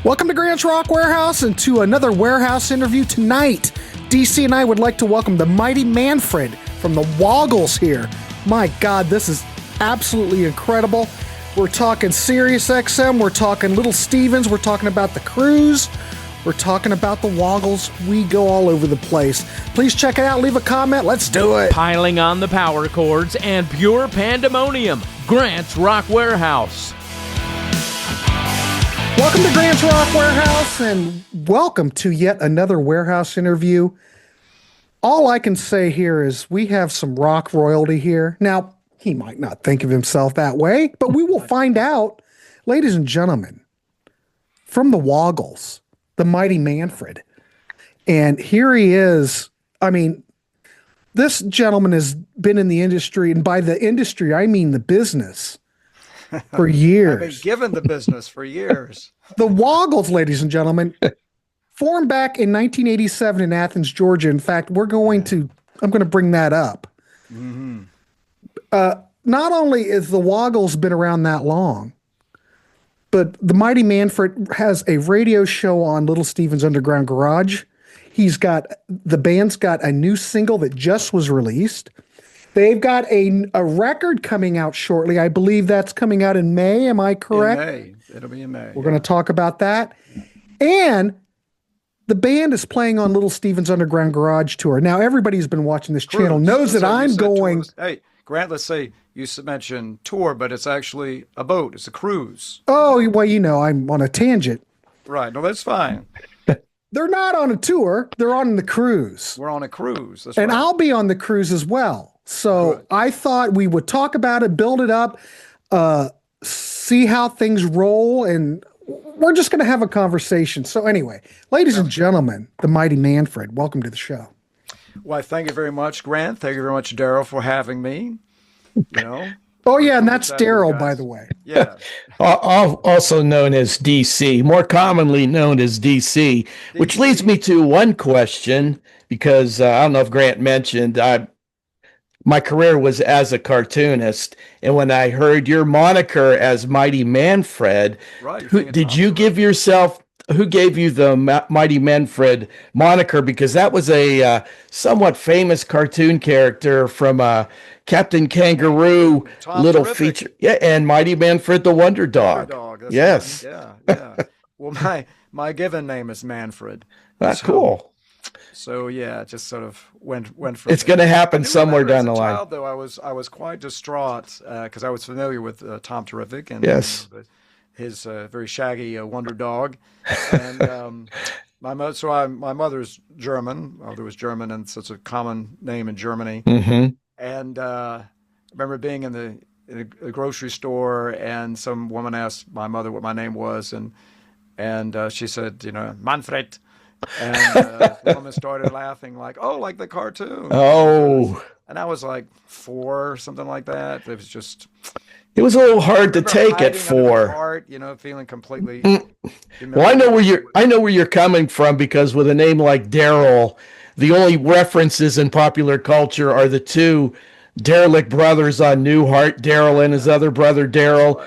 Welcome to Grant's Rock Warehouse and to another Warehouse interview tonight. DC and I would like to welcome the Mighty Manfred from the Woggles here. My God, this is absolutely incredible. We're talking Sirius XM, we're talking Little Stevens, we're talking about the cruise, we're talking about the Woggles. We go all over the place. Please check it out, leave a comment, let's do it. Piling on the power cords and pure pandemonium. Grant's Rock Warehouse. Welcome to Grant's Rock Warehouse, and welcome to yet another Warehouse interview. All I can say here is we have some rock royalty here. Now, he might not think of himself that way, but we will find out. Ladies and gentlemen, from the Woggles, the Mighty Manfred. And here he is. I mean, this gentleman has been in the industry, and by the industry, I mean the business, for years. I've been given the business for years. The Woggles, ladies and gentlemen, formed back in 1987 in Athens, Georgia. In fact, I'm going to bring that up. Mm-hmm. Not only is the Woggles been around that long, but the Mighty Manfred has a radio show on Little Stevens Underground Garage. The band's got a new single that just was released. They've got a record coming out shortly. I believe that's coming out in May. Am I correct? In May. It'll be in May. We're going to talk about that. And the band is playing on Little Stevens Underground Garage Tour. Now, everybody who's been watching this channel knows that I'm going... Hey, Grant, let's say you mentioned tour, but it's actually a boat. It's a cruise. Oh, well, you know, I'm on a tangent. Right. No, that's fine. They're not on a tour. They're on the cruise. We're on a cruise. That's and right. I'll be on the cruise as well. So Good. I thought we would talk about it, build it up, see how things roll, and we're just going to have a conversation. So anyway, ladies and gentlemen, the Mighty Manfred, welcome to the show. Well, thank you very much, Grant. Thank you very much, Daryl, for having me. You know. Oh, yeah, and that's Daryl, by the way. Yeah. Also known as DC, more commonly known as DC, which leads me to one question, because I don't know if Grant mentioned, my career was as a cartoonist, and when I heard your moniker as Mighty Manfred, Right, who gave you the Mighty Manfred moniker? Because that was a somewhat famous cartoon character from Captain Kangaroo, Tom little Terrific. feature. Yeah, and Mighty Manfred the Wonder Dog. That's Yes. right. Yeah. Well, my given name is Manfred. That's So- cool. So yeah, it just sort of went from. It's going to happen I do somewhere remember down the as a line. child, though, I was quite distraught because I was familiar with Tom Terrific and Yes. his very shaggy wonder dog, and my mother's German. My mother was German, and such a common name in Germany. Mm-hmm. And I remember being in a grocery store, and some woman asked my mother what my name was, and she said, Manfred. And the woman started laughing like the cartoon. Oh. And I was like 4 or something like that. It was just... It was a little hard to remember take hiding at under the 4. cart, feeling completely... Well, I know where you're coming from, because with a name like Daryl, the only references in popular culture are the two derelict brothers on Newhart, Daryl and his other brother Daryl.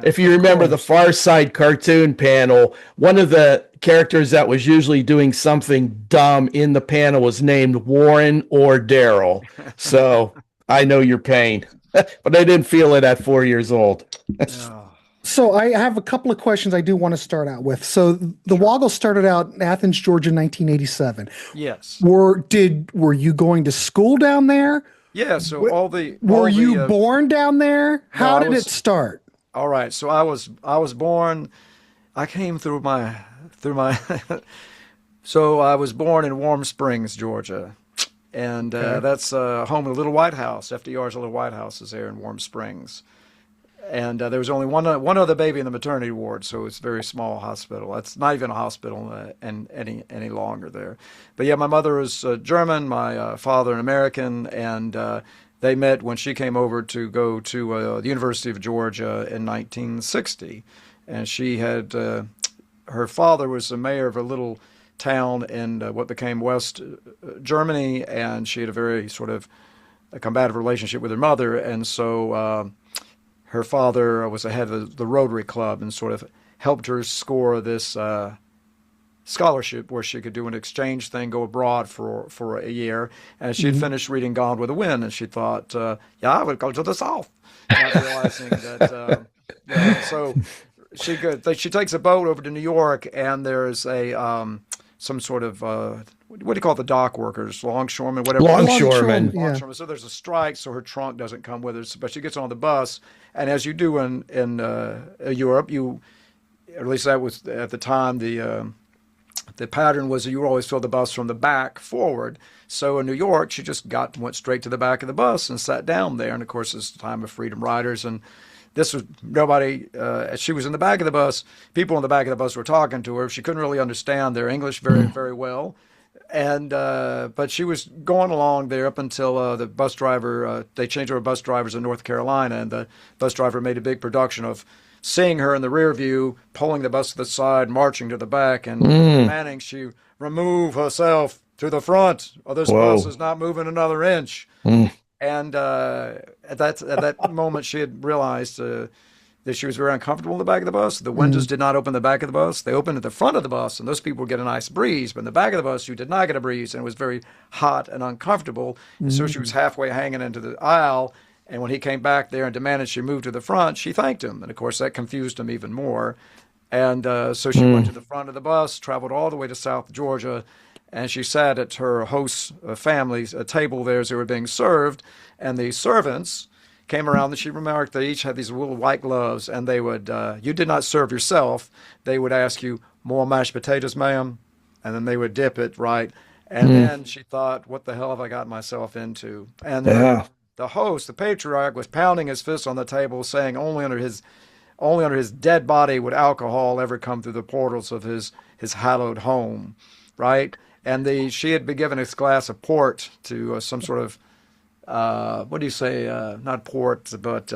If you remember the Far Side cartoon panel, one of the characters that was usually doing something dumb in the panel was named Warren or Daryl. So I know your pain, but I didn't feel it at 4 years old. So I have a couple of questions I do want to start out with. So the Woggles started out in Athens, Georgia, 1987. Yes. Were you going to school down there? Yeah, so Were you born down there? How did it start? All right, so I was born... I came through my... So I was born in Warm Springs, Georgia. And that's home of the Little White House. FDR's Little White House is there in Warm Springs. And there was only one other baby in the maternity ward, so it's a very small hospital. It's not even a hospital any longer there. But yeah, my mother was German, my father an American, and they met when she came over to go to the University of Georgia in 1960. And she had, her father was the mayor of a little town in what became West Germany, and she had a very sort of a combative relationship with her mother, and so her father was the head of the Rotary Club and sort of helped her score this scholarship where she could do an exchange thing, go abroad for a year. And she'd finished reading Gone with the Wind, and she thought, yeah, I would go to the South, not realizing that. So she takes a boat over to New York, and there's a some sort of what do you call the dock workers, longshoremen, whatever. Longshoremen. Yeah. Longshoremen. So there's a strike, so her trunk doesn't come with her. But she gets on the bus, and as you do in Europe, or at least that was at the time, the pattern was you always fill the bus from the back forward. So in New York, she just went straight to the back of the bus and sat down there. And of course, it's the time of freedom riders, and this was nobody. She was in the back of the bus. People in the back of the bus were talking to her. She couldn't really understand their English very well. And but she was going along there up until the bus driver. They changed over bus drivers in North Carolina, and the bus driver made a big production of seeing her in the rear view, pulling the bus to the side, marching to the back, and demanding she remove herself to the front, or this bus is not moving another inch. And at that moment, she had realized that she was very uncomfortable in the back of the bus. The windows did not open the back of the bus. They opened at the front of the bus, and those people would get a nice breeze. But in the back of the bus, you did not get a breeze, and it was very hot and uncomfortable. And so she was halfway hanging into the aisle. And when he came back there and demanded she move to the front, she thanked him. And, of course, that confused him even more. And so she went to the front of the bus, traveled all the way to South Georgia, and she sat at her host's family's table there as they were being served. And the servants came around, and she remarked they each had these little white gloves, and they would, you did not serve yourself. They would ask you, more mashed potatoes, ma'am? And then they would dip it, right? And then she thought, what the hell have I got myself into? And the host, the patriarch, was pounding his fist on the table, saying only under his dead body would alcohol ever come through the portals of his hallowed home, right? And she had been given a glass of port to some sort of what do you say? Not port, but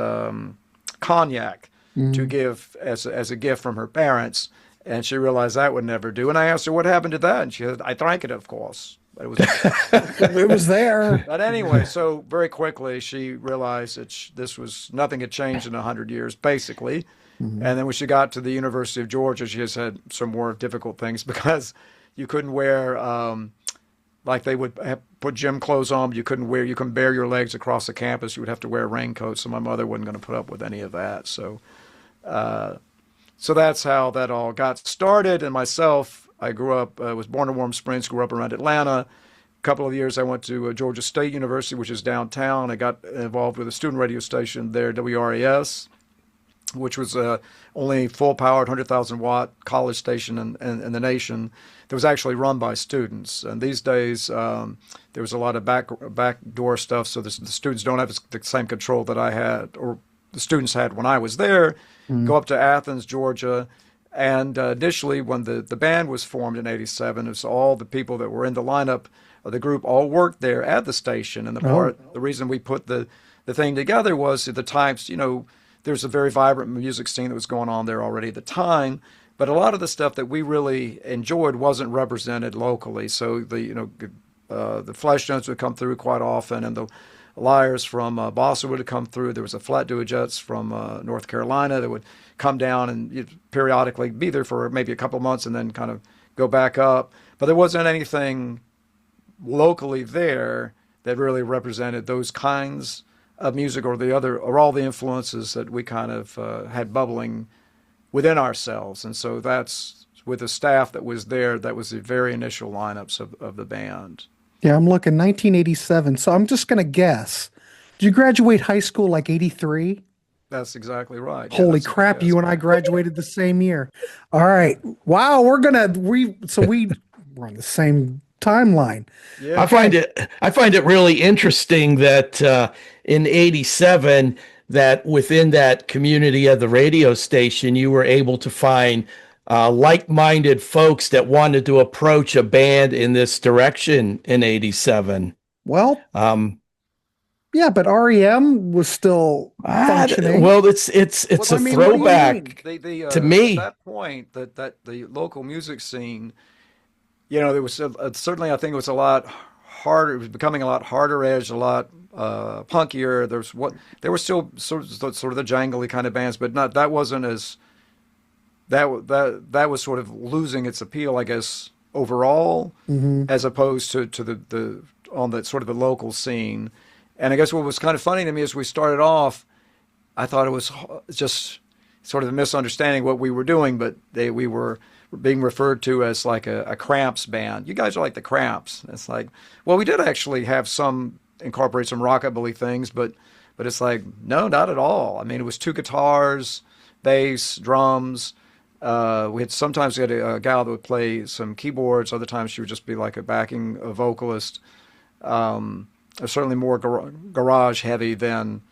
cognac to give as a gift from her parents. And she realized that would never do. And I asked her what happened to that, and she said, "I drank it, of course." But it was It was there. But anyway, so very quickly she realized that nothing had changed in 100 years, basically. And then when she got to the University of Georgia, she has had some more difficult things because you couldn't wear, like they would put gym clothes on, but you couldn't bare your legs across the campus. You would have to wear a raincoat. So my mother wasn't going to put up with any of that. So that's how that all got started. And myself, I grew up, was born in Warm Springs, grew up around Atlanta. A couple of years I went to Georgia State University, which is downtown. I got involved with a student radio station there, WRAS, which was only full-powered, 100,000-watt college station in the nation that was actually run by students. And these days, there was a lot of backdoor stuff, so the students don't have the same control that I had, or the students had when I was there. Go up to Athens, Georgia. And initially, when the band was formed in '87, it was all the people that were in the lineup of the group all worked there at the station. And the reason we put the thing together was at the times, there's a very vibrant music scene that was going on there already at the time. But a lot of the stuff that we really enjoyed wasn't represented locally. So the Fleshtones would come through quite often, and the Liars from Boston would have come through. There was a Flatdoojettes from North Carolina that would come down and periodically be there for maybe a couple of months and then kind of go back up. But there wasn't anything locally there that really represented those kinds of music or all the influences that we kind of had bubbling within ourselves. And so that's with the staff that was there, that was the very initial lineups of the band. Yeah, I'm looking 1987. So I'm just going to guess. Did you graduate high school like 83? That's exactly right. Holy crap, you and I graduated the same year. All right. Wow, we're on the same timeline. Yeah. I find it really interesting that in '87 that within that community of the radio station you were able to find like-minded folks that wanted to approach a band in this direction in '87. Well, yeah, but REM was still functioning. Well, it's a throwback to me. At that point, that the local music scene, there was certainly, I think it was a lot harder. It was becoming a lot harder edged, a lot punkier. There were still sort of the jangly kind of bands, but that wasn't as that was sort of losing its appeal, I guess, overall, as opposed to the on the sort of the local scene. And I guess what was kind of funny to me as we started off, I thought it was just sort of a misunderstanding what we were doing, but we were being referred to as like a Cramps band. You guys are like the Cramps. It's like, well, we did actually have incorporate some rockabilly things, but it's like, no, not at all. I mean, it was two guitars, bass, drums. Sometimes we had a gal that would play some keyboards. Other times she would just be like a backing vocalist. Certainly more garage heavy than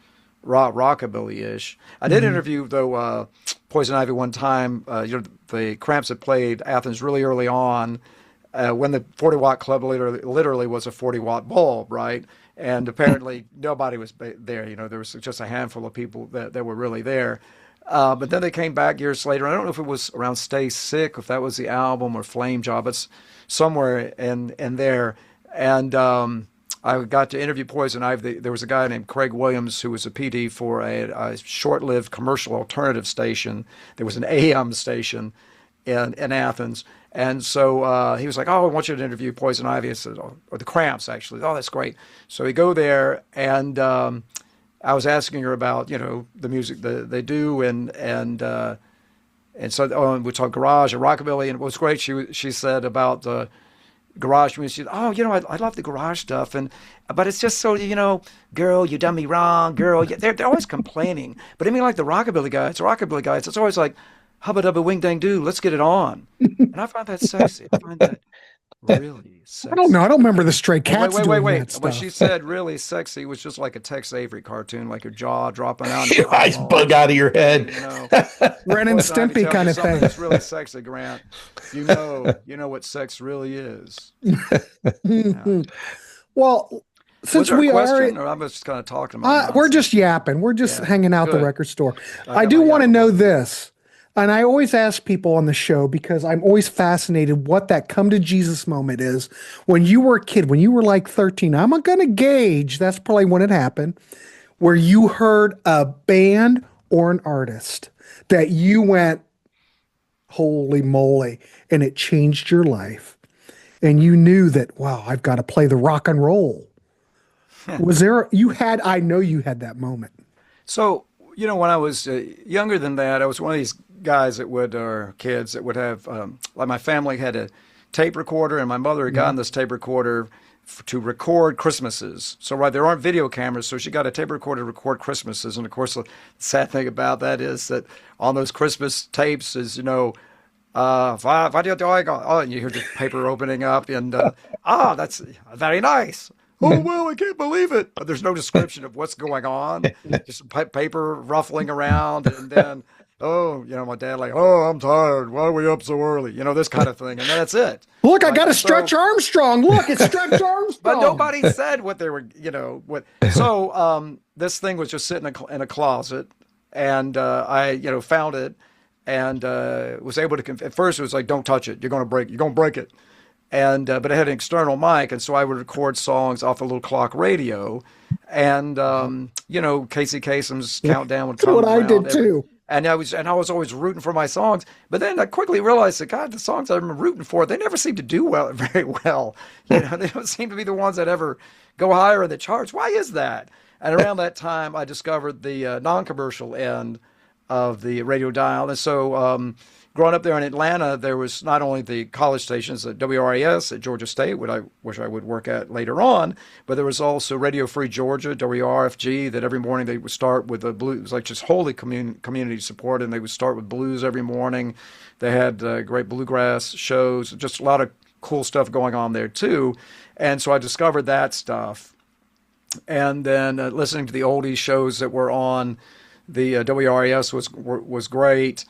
rockabilly-ish. I did interview though Poison Ivy one time. The Cramps had played Athens really early on when the 40-watt club literally was a 40-watt bulb, right? And apparently nobody was there. There was just a handful of people that were really there. But then they came back years later. I don't know if it was around Stay Sick, if that was the album, or Flame Job. It's somewhere in there. And I got to interview Poison Ivy. There was a guy named Craig Williams who was a PD for a short-lived commercial alternative station. There was an AM station in Athens. And so he was like, oh, I want you to interview Poison Ivy. I said, or the Cramps, actually. Oh, that's great. So we go there, and I was asking her about, the music that they do, and so we talked garage and rockabilly, and it was great. She said about the garage music. Oh, I love the garage stuff, but it's just so, girl, you done me wrong, girl. They're always complaining. But I mean, like the rockabilly guys, it's always like, hubba dubba wing dang do, let's get it on. And I find that sexy. I find that really sexy. I don't know. I don't remember the Stray Cats doing that stuff. When she said really sexy, it was just like a Tex Avery cartoon, like her jaw dropping out. Your eyes bug out of your head. Ren and Stimpy kind of thing. It's really sexy, Grant. You know what sex really is. Well, since we are, or I'm just kind of talking about we're just yapping. We're just hanging out the record store. I do want to know this. And I always ask people on the show because I'm always fascinated what that come to Jesus moment is when you were a kid, when you were like 13. I'm going to gauge, that's probably when it happened, where you heard a band or an artist that you went, holy moly, and it changed your life. And you knew that, wow, I've got to play the rock and roll. Was there, I know you had that moment. So, when I was younger than that, I was one of these guys or kids that would have, like my family had a tape recorder, and my mother had gotten this tape recorder to record Christmases. So, right, there aren't video cameras, so she got a tape recorder to record Christmases. And of course, the sad thing about that is that on those Christmas tapes is, what are you doing? Oh, and you hear the paper opening up, and that's very nice. Oh, well, I can't believe it. But there's no description of what's going on. Just paper ruffling around. And then, my dad like, oh, I'm tired. Why are we up so early? This kind of thing. And then that's it. Look, I got to Stretch Armstrong. Look, it's Stretch Armstrong. But nobody said what they were, what. So this thing was just sitting in a closet. And I, found it and was able to, at first it was like, don't touch it. You're going to break it. And but it had an external mic, and so I would record songs off a little clock radio, and Casey Kasem's Countdown would come what I did too. And I was always rooting for my songs, but then I quickly realized that God, the songs I'm rooting for, they never seem to do very well. They don't seem to be the ones that ever go higher in the charts. Why is that? And around that time, I discovered the non-commercial end of the radio dial, and so. Growing up there in Atlanta, there was not only the college stations at WRAS at Georgia State, which I would work at later on, but there was also Radio Free Georgia, WRFG, that every morning they would start with the blues. It was like just wholly community support, and they would start with blues every morning. They had great bluegrass shows, just a lot of cool stuff going on there too. And so I discovered that stuff. And then listening to the oldies shows that were on the WRAS was great.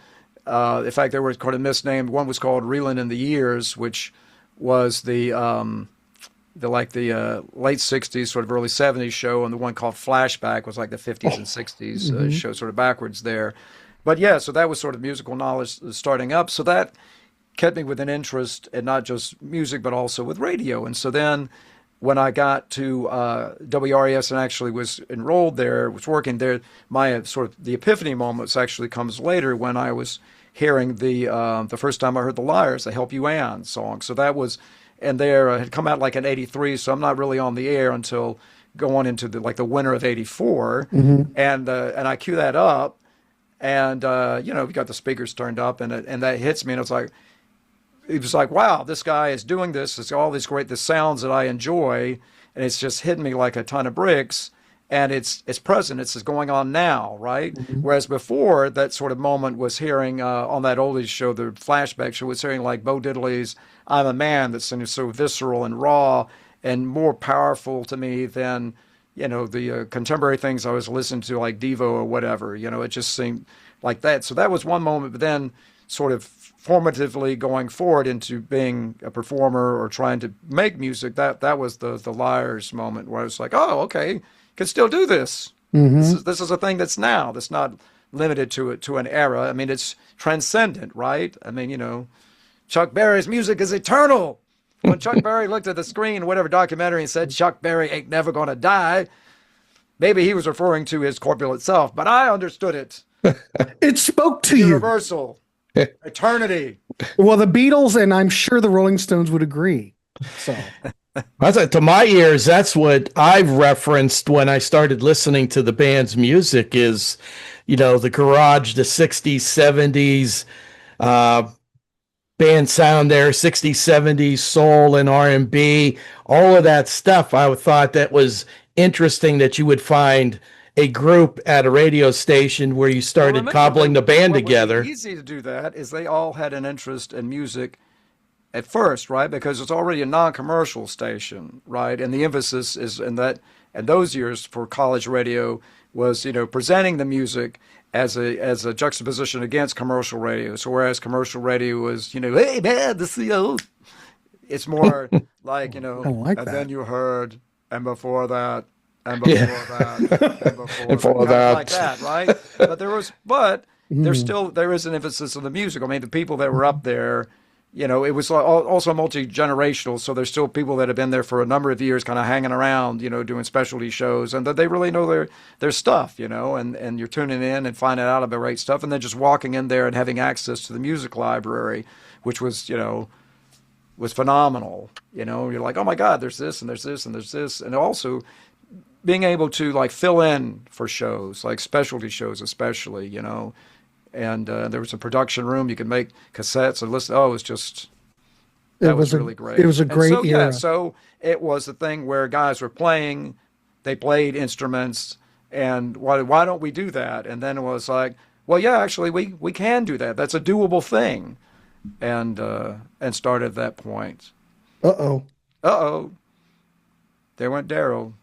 In fact, they were kind of misnamed. One was called Reelin' in the Years, which was the late 60s, sort of early 70s show, and the one called Flashback was like the 50s and 60s show, sort of backwards there. But yeah, so that was sort of musical knowledge starting up. So that kept me with an interest in not just music, but also with radio. And so then when I got to WRES and actually was enrolled there, was working there, my sort of the epiphany moments actually comes later when I was hearing the first time I heard the Liars, the "Help You Ann" song. So that was, and they had come out like in '83. So I'm not really on the air until going into the winter of '84, and I cue that up, and we got the speakers turned up, and that hits me, and it was like, wow, this guy is doing this. It's all these the sounds that I enjoy, and it's just hitting me like a ton of bricks. And it's present. It's going on now, right? Whereas before, that sort of moment was hearing on that oldies show, the flashback show, was hearing like Bo Diddley's "I'm a Man," that seemed so visceral and raw and more powerful to me than the contemporary things I was listening to, like Devo or whatever. It just seemed like that. So that was one moment, but then sort of formatively going forward into being a performer or trying to make music, that was the Liars moment, where I was like, oh, okay, can still do this. This is a thing that's now. That's not limited to an era. I mean, it's transcendent, right? I mean, Chuck Berry's music is eternal. When Chuck Berry looked at the screen, whatever documentary, and said Chuck Berry ain't never gonna die, maybe he was referring to his corpulent self, but I understood it. It spoke to Universal. Eternity. Well, the Beatles, and I'm sure the Rolling Stones would agree. So. To my ears, that's what I've referenced when I started listening to the band's music is, the garage, the 60s, 70s band sound there, 60s, 70s soul and R&B, all of that stuff. I thought that was interesting that you would find a group at a radio station where you started cobbling the band together. What's easy to do that is they all had an interest in music at first, right? Because it's already a non-commercial station, right? And the emphasis is in that, and those years for college radio was, presenting the music as a juxtaposition against commercial radio. So whereas commercial radio was, hey man, this it's more like, I like and that. then you heard, and before that, and before that, and before that, that. like that, right? But there is an emphasis on the music. I mean, the people that were up there, it was also multi-generational, so there's still people that have been there for a number of years kind of hanging around, doing specialty shows, and that they really know their stuff, and you're tuning in and finding out about great stuff, and then just walking in there and having access to the music library, which was, was phenomenal. You're like, oh my God, there's this, and there's this, and there's this, and also being able to like fill in for shows, like specialty shows especially, and there was a production room. You could make cassettes and listen. Oh, that was really great. It was a great era. Yeah, so it was the thing where guys were playing, they played instruments, and why don't we do that? And then it was like, well, yeah, actually we can do that. That's a doable thing, and started at that point. Uh-oh. There went Daryl.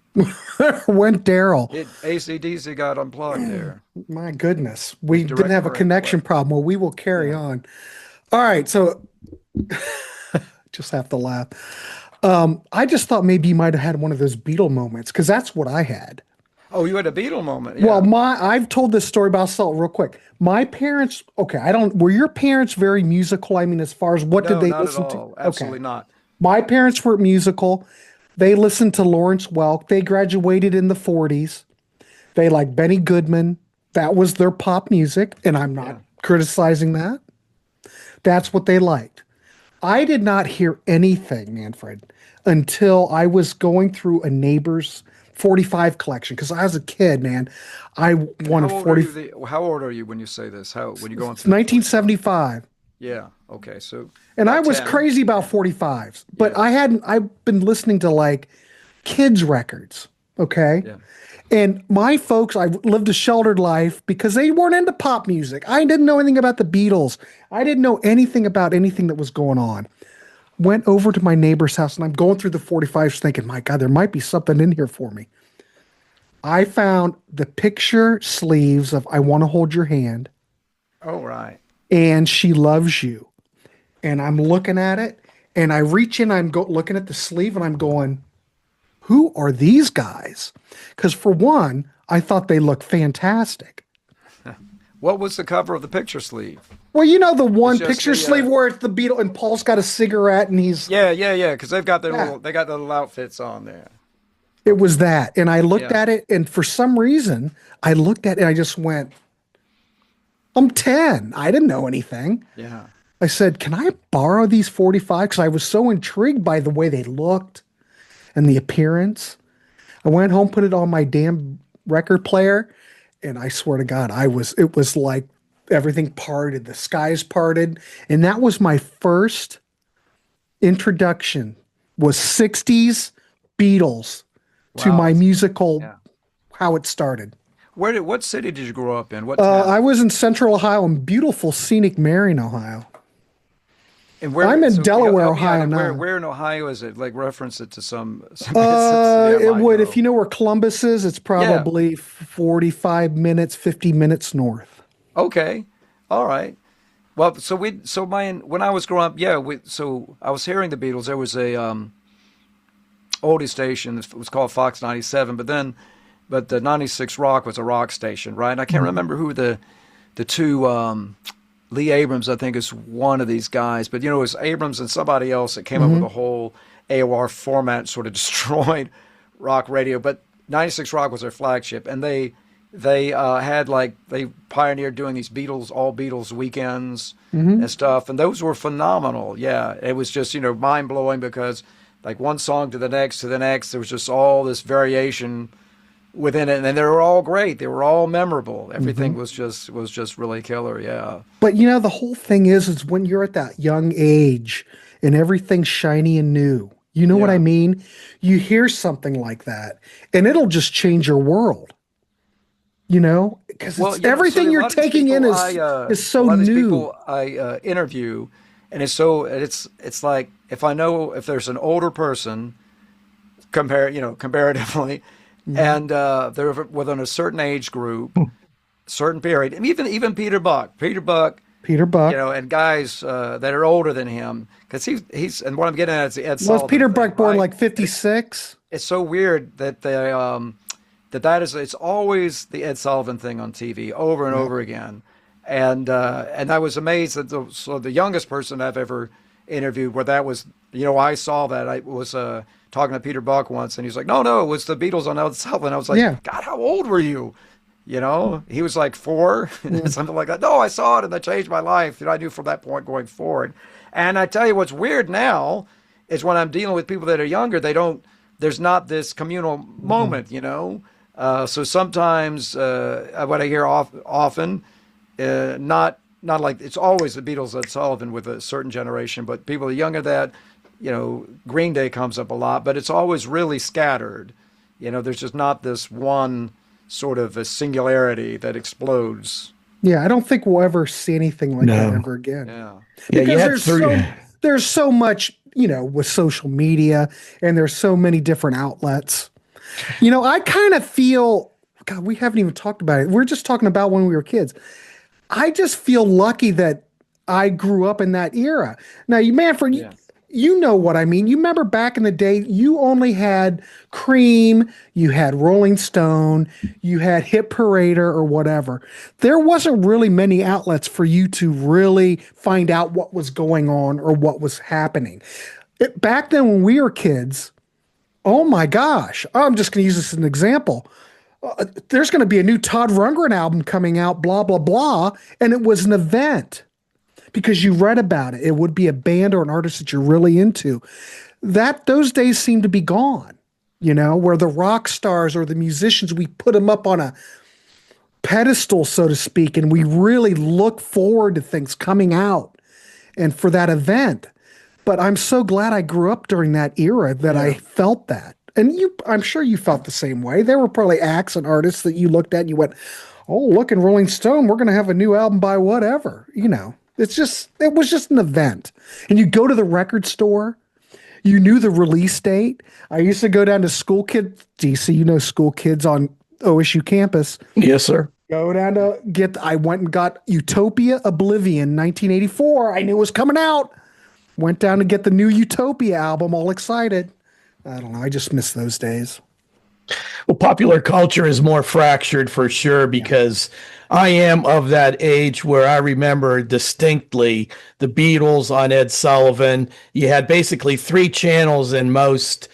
Went Daryl. AC/DC got unplugged there. My goodness. We didn't have a connection problem. Well, we will carry on. All right. So just have to laugh. I just thought maybe you might have had one of those Beatle moments because that's what I had. Oh, you had a Beatle moment. Yeah. Well, I've told this story, but I'll tell it real quick. My parents, were your parents very musical? I mean, as far as what did they listen to? Absolutely not. My parents were musical. They listened to Lawrence Welk. They graduated in the 40s. They liked Benny Goodman. That was their pop music, and I'm not criticizing that. That's what they liked. I did not hear anything, Manfred, until I was going through a neighbor's 45 collection. Because I was a kid, man. I wanted 40. How old are you when you say this? When you go on? 1975. Yeah. Okay. So. And I was crazy about 45s, but I've been listening to like kids records. Okay. Yeah. And my folks, I lived a sheltered life because they weren't into pop music. I didn't know anything about the Beatles. I didn't know anything about anything that was going on. Went over to my neighbor's house and I'm going through the 45s thinking, my God, there might be something in here for me. I found the picture sleeves of I Want to Hold Your Hand. Oh, right. And She Loves You. And I'm looking at it and I reach in, looking at the sleeve and I'm going, who are these guys? Because for one, I thought they looked fantastic. What was the cover of the picture sleeve? Well, the one picture sleeve where it's the Beatle and Paul's got a cigarette and he's... Yeah. Because they've got their little outfits on there. It was that. And I looked at it and for some reason, I looked at it and I just went, I'm 10. I didn't know anything. Yeah. I said, can I borrow these 45? Because I was so intrigued by the way they looked and the appearance. I went home, put it on my damn record player, and I swear to God, it was like everything parted, the skies parted. And that was my first introduction, was 60s Beatles to Wow. my musical, Yeah. how it started. What city did you grow up in? What town? I was in Central Ohio, in beautiful scenic Marion, Ohio. And where, I'm in so Delaware, help me out. Ohio Where, now. where in Ohio is it? Like reference it to some It I would, know. if you know where Columbus is, it's Yeah. probably 45 minutes, 50 minutes north. Okay. All right. Well, when I was growing up, yeah, so I was hearing the Beatles. There was a oldie station. It was called Fox 97, but the 96 Rock was a rock station, right? And I can't remember who the two Lee Abrams, I think, is one of these guys. But, it was Abrams and somebody else that came up with a whole AOR format, sort of destroyed rock radio. But 96 Rock was their flagship. And they pioneered doing these all Beatles weekends and stuff. And those were phenomenal. Yeah. It was just, mind blowing because like one song to the next, there was just all this variation within it, and they were all great. They were all memorable. Everything was just really killer. Yeah. But the whole thing is when you're at that young age and everything's shiny and new, you know what I mean? You hear something like that and it'll just change your world, because everything you're taking in is so a lot of these new. people I interview, and it's like if there's an older person comparatively, and they're within a certain age group, certain period, and even Peter Buck, and guys that are older than him, because he's and what I'm getting at is the Ed Sullivan Was Peter thing, Buck born right? like 56? It's so weird that it's always the Ed Sullivan thing on TV over and over again, and I was amazed that the youngest person I've ever interviewed where that was, I saw that. I was talking to Peter Buck once, and he's like, no, it was the Beatles on Ed Sullivan. I was like, God, how old were you? He was like 4, something like that. No, I saw it and that changed my life. I knew from that point going forward. And I tell you what's weird now is when I'm dealing with people that are younger, there's not this communal moment, So sometimes what I hear often, not like it's always the Beatles at Sullivan with a certain generation, but people younger than that, Green Day comes up a lot, but it's always really scattered. There's just not this one sort of a singularity that explodes. Yeah, I don't think we'll ever see anything like that ever again. Yeah. Because there's so much, with social media, and there's so many different outlets. I kind of feel, God, we haven't even talked about it. We're just talking about when we were kids. I just feel lucky that I grew up in that era. Now, Manfred, you know what I mean. You remember back in the day, you only had Cream, you had Rolling Stone, you had Hit Parader or whatever. There wasn't really many outlets for you to really find out what was going on or what was happening. Back then when we were kids, oh my gosh, I'm just going to use this as an example. There's going to be a new Todd Rundgren album coming out, blah, blah, blah. And it was an event because you read about it. It would be a band or an artist that you're really into. Those days seem to be gone, where the rock stars or the musicians, we put them up on a pedestal, so to speak, and we really look forward to things coming out and for that event. But I'm so glad I grew up during that era that I felt that. And I'm sure you felt the same way. There were probably acts and artists that you looked at and you went, oh, look, in Rolling Stone, we're going to have a new album by whatever. It was just an event. And you go to the record store, you knew the release date. I used to go down to School Kids, DC, School Kids on OSU campus. Yes, sir. Go down to I went and got Utopia Oblivion 1984. I knew it was coming out. Went down to get the new Utopia album, all excited. I don't know. I just miss those days. Well, popular culture is more fractured for sure because I am of that age where I remember distinctly the Beatles on Ed Sullivan. You had basically 3 channels in most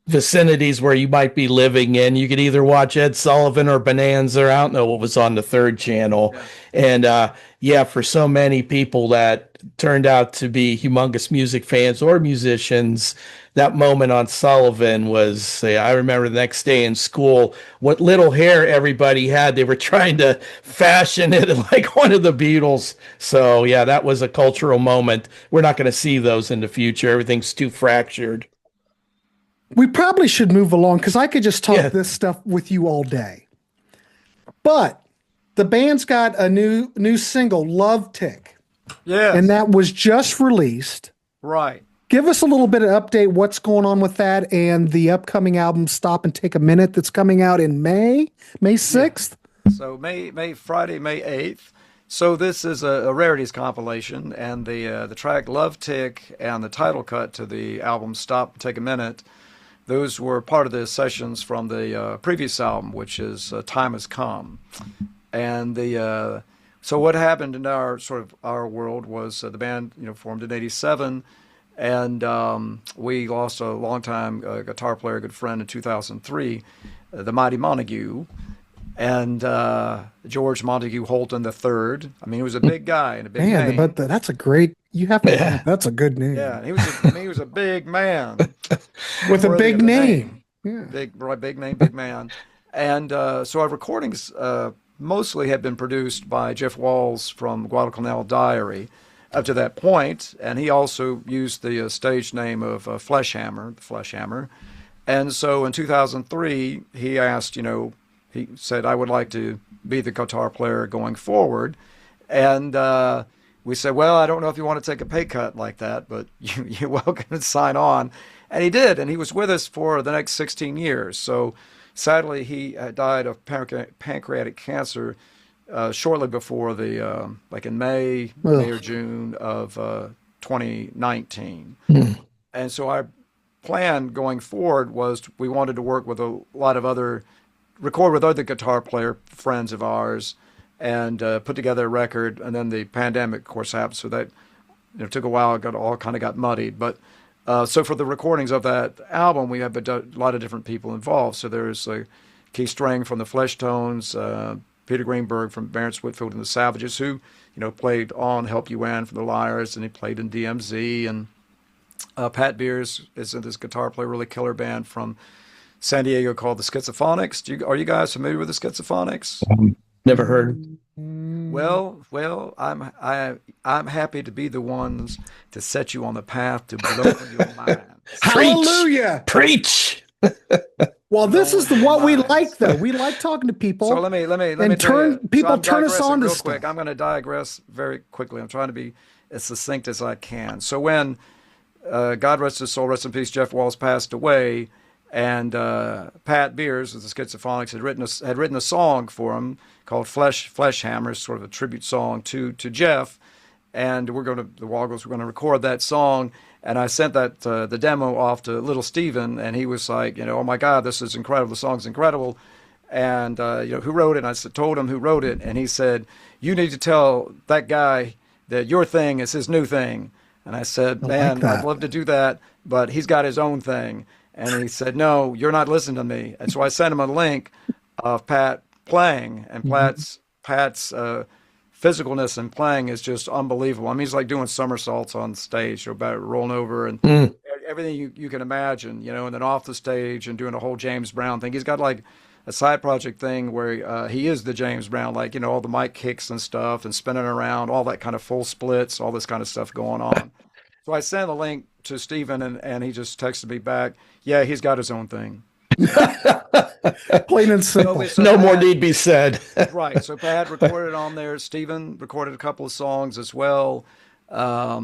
vicinities where you might be living in. You could either watch Ed Sullivan or Bonanza. I don't know what was on the third channel. Yeah. And yeah, for so many people that turned out to be humongous music fans or musicians, that moment on Sullivan was, I remember the next day in school, what little hair everybody had, they were trying to fashion it like one of the Beatles. So yeah, that was a cultural moment. We're not going to see those in the future. Everything's too fractured. We probably should move along because I could just talk Yeah. this stuff with you all day. But the band's got a new single, Love Tick, Yes. and that was just released. Right. Give us a little bit of update what's going on with that and the upcoming album Stop and Take a Minute that's coming out in May 6th. So Friday, May 8th. So this is a rarities compilation, and the track Love Tick and the title cut to the album Stop and Take a Minute, those were part of the sessions from the previous album, which is Time Has Come. And so what happened in our world was the band formed in '87, and we lost a longtime guitar player, good friend in 2003, the Mighty Montague, and George Montague Holton III. I mean, he was a big guy and a big Man, name. but that's a great. You have to. That's a good name. Yeah, he was a big man With a worthy big of the name. Yeah. big name, big man. And so our recordings mostly had been produced by Jeff Walls from Guadalcanal Diary up to that point, and he also used the stage name of Fleshhammer. And so in 2003, he asked, he said, I would like to be the guitar player going forward. And we said, well, I don't know if you want to take a pay cut like that, but you're welcome to sign on. And he did, and he was with us for the next 16 years. So sadly, he died of pancreatic cancer shortly before like in May or June of 2019. And so our plan going forward was we wanted to work with a lot of record with other guitar player friends of ours and put together a record. And then the pandemic, of course, happened. So that took a while. It all kind of got muddied. But so for the recordings of that album, we have a lot of different people involved. So there's Keith Strang from the Flesh Tones, Peter Greenberg from Barrett Whitfield and the Savages, who played on Help You Ann from the Liars, and he played in DMZ. And Pat Beers is in this guitar player, really killer band from San Diego called the Schizophonics. Are you guys familiar with the Schizophonics? Never heard. Well, I'm happy to be the ones to set you on the path to blow your mind. Hallelujah. Preach. Well, this is what we like, though. We like talking to people. So let me and turn people turn us on to real stuff. quick. I'm going to digress very quickly. I'm trying to be as succinct as I can. So when God rest his soul, rest in peace, Jeff Walls passed away, and Pat Beers of the Schizophonics had written a song for him called Fleshhammer, sort of a tribute song to Jeff. And the Woggles were going to record that song. And I sent that the demo off to little Steven, and he was like, oh my God, this is incredible. The song's incredible. And who wrote it? And I told him who wrote it, and he said, you need to tell that guy that your thing is his new thing. And I said, man, I'd love to do that, but he's got his own thing. And he said, no, you're not listening to me. And so I sent him a link of Pat playing, and Pat's physicalness in playing is just unbelievable. I mean, he's like doing somersaults on stage, about rolling over and everything you can imagine, and then off the stage and doing a whole James Brown thing. He's got like a side project thing where he is the James Brown, like, all the mic kicks and stuff and spinning around, all that kind of full splits, all this kind of stuff going on. So I sent a link to Steven, and he just texted me back, yeah, he's got his own thing. Plain and simple. So No more need be said. Right. So Pat recorded on there. Steven recorded a couple of songs as well. I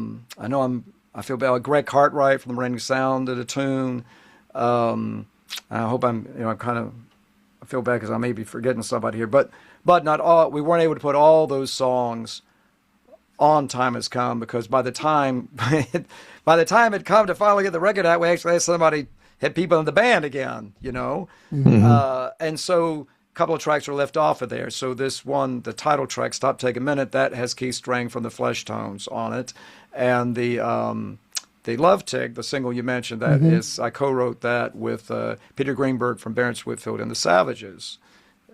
feel bad. Greg Cartwright from the Raining Sound did a tune. I hope I feel bad because I may be forgetting somebody here, but not all. We weren't able to put all those songs on Time Has Come, because by the time it come to finally get the record out, we actually had people in the band again, and so a couple of tracks were left off of there. So this one, the title track, Stop Take a Minute, that has Keith Strang from the Flesh Tones on it, and the the Love Tig, the single you mentioned, that is, I co-wrote that with Peter Greenberg from Barrett Whitfield and the Savages.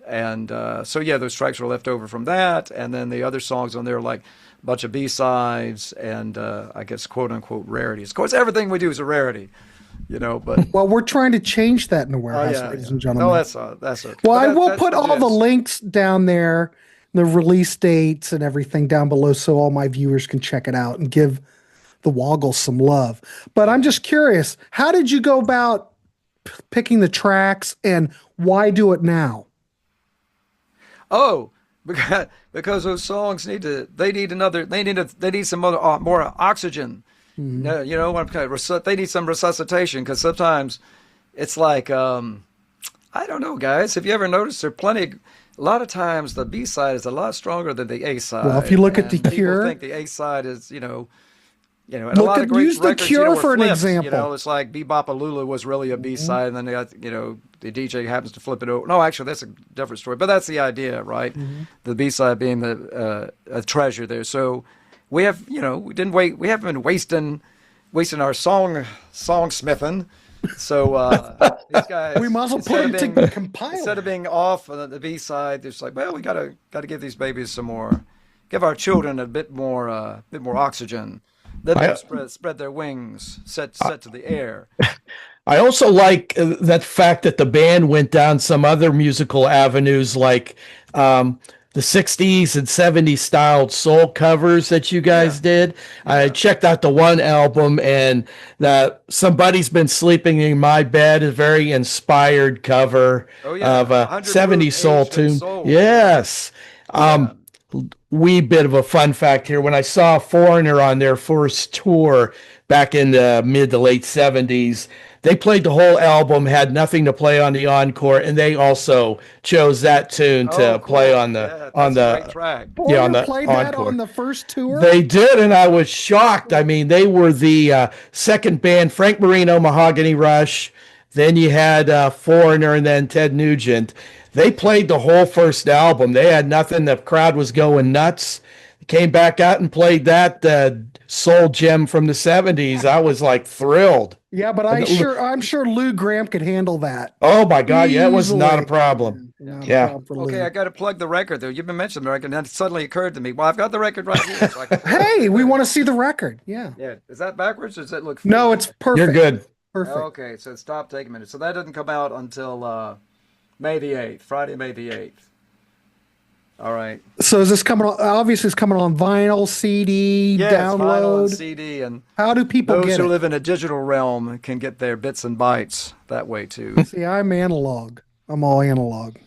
And so, yeah, those tracks were left over from that. And then the other songs on there, like a bunch of B-sides and I guess, quote unquote, rarities. Of course, everything we do is a rarity, but. Well, we're trying to change that in the warehouse, ladies and gentlemen. No, that's okay. Well, I will that's put all the links down there, the release dates and everything down below so all my viewers can check it out and give the Woggles some love. But I'm just curious, how did you go about picking the tracks and why do it now? Oh, because those songs need some more oxygen. They need some resuscitation because sometimes it's like, I don't know, guys. Have you ever noticed a lot of times the B side is a lot stronger than the A side. Well, if you look at The Cure, Cure, people think the A side is, and a lot of great use The records, Cure were for an flips, example. It's like Bebop Lulu was really a B side, and then they got, the DJ happens to flip it over. No, actually, that's a different story, but that's the idea, right? The B side being a treasure there. So we have, we haven't been wasting our songsmithing. So these guys, we might as well put it to compile. Instead of being off on the B side, it's like, well, we gotta give these babies some more, give our children a bit more oxygen. Let them spread their wings, set to the air. I also like that fact that the band went down some other musical avenues, like the 60s and 70s styled soul covers that you guys did. I checked out the one album, and Somebody's Been Sleeping in My Bed, a very inspired cover of a 70s soul tune. Yes. Wee bit of a fun fact here. When I saw Foreigner on their first tour back in the mid to late 70s, they played the whole album, had nothing to play on the encore, and they also chose that tune to play on the track. Played that on the first tour? They did, and I was shocked. I mean, they were the second band, Frank Marino, Mahogany Rush. Then you had Foreigner, and then Ted Nugent. They played the whole first album. They had nothing. The crowd was going nuts. They came back out and played that soul gem from the 70s. I was like thrilled. Yeah, but I'm sure Lou Gramm could handle that. Oh my God, yeah, it was not a problem. Yeah. Okay, I got to plug the record though. You've been mentioning the record, and then it suddenly occurred to me. Well, I've got the record right here. So hey, we want to see the record. Yeah. Yeah. Is that backwards? Or does it look? No, it's perfect. You're good. Perfect. Okay, so stop. Take a minute. So that doesn't come out until May the 8th. Friday, May the 8th. All right. So is this coming on? Obviously, it's coming on vinyl, CD, download. Vinyl and CD, and how do people those get who it? live in a digital realm can get their bits and bytes that way too. See, I'm analog. I'm all analog.